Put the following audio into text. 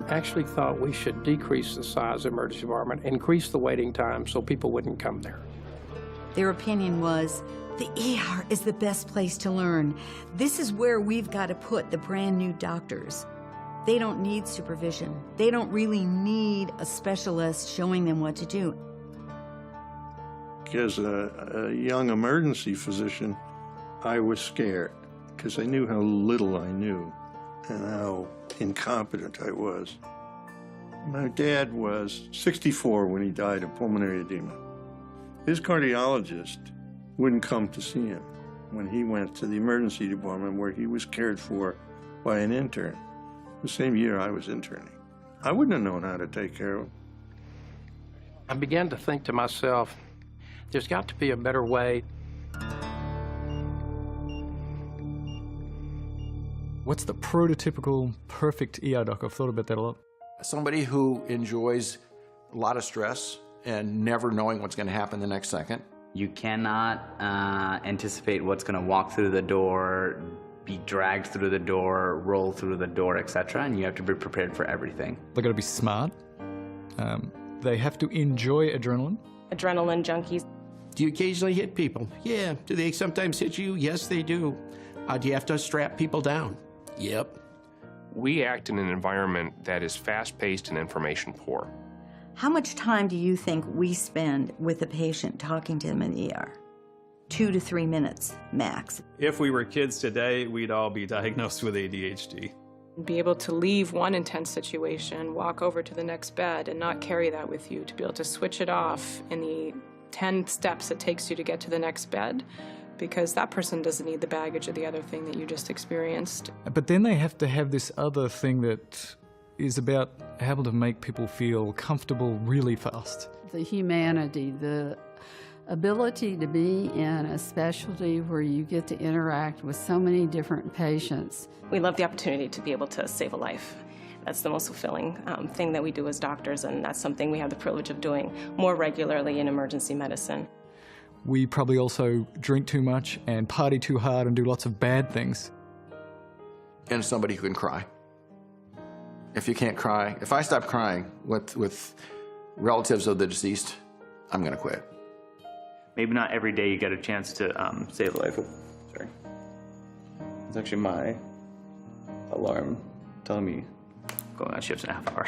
actually thought we should decrease the size of the emergency department, increase the waiting time so people wouldn't come there. Their opinion was, the ER is the best place to learn. This is where we've got to put the brand new doctors. They don't need supervision. They don't really need a specialist showing them what to do. As a young emergency physician, I was scared because I knew how little I knew and how incompetent I was. My dad was 64 when he died of pulmonary edema. His cardiologist wouldn't come to see him when he went to the emergency department where he was cared for by an intern. The same year I was interning. I wouldn't have known how to take care of him. I began to think to myself, there's got to be a better way. What's the prototypical perfect ER doc? I've thought about that a lot. Somebody who enjoys a lot of stress and never knowing what's going to happen the next second. You cannot anticipate what's going to walk through the door, be dragged through the door, roll through the door, etc., and you have to be prepared for everything. They've got to be smart. They have to enjoy adrenaline. Adrenaline junkies. Do you occasionally hit people? Yeah. Do they sometimes hit you? Yes, they do. Do you have to strap people down? Yep. We act in an environment that is fast-paced and information poor. How much time do you think we spend with a patient talking to him in the ER? 2 to 3 minutes, max. If we were kids today, we'd all be diagnosed with ADHD. Be able to leave one intense situation, walk over to the next bed, and not carry that with you, to be able to switch it off in the 10 steps it takes you to get to the next bed, because that person doesn't need the baggage of the other thing that you just experienced. But then they have to have this other thing that is about able to make people feel comfortable really fast. The humanity, the ability to be in a specialty where you get to interact with so many different patients. We love the opportunity to be able to save a life. That's the most fulfilling thing that we do as doctors, and that's something we have the privilege of doing more regularly in emergency medicine. We probably also drink too much and party too hard and do lots of bad things. And somebody who can cry. If you can't cry, if I stop crying with relatives of the deceased, I'm going to quit. Maybe not every day you get a chance to save a life. Sorry. It's actually my alarm telling me I'm going on shifts in a half hour.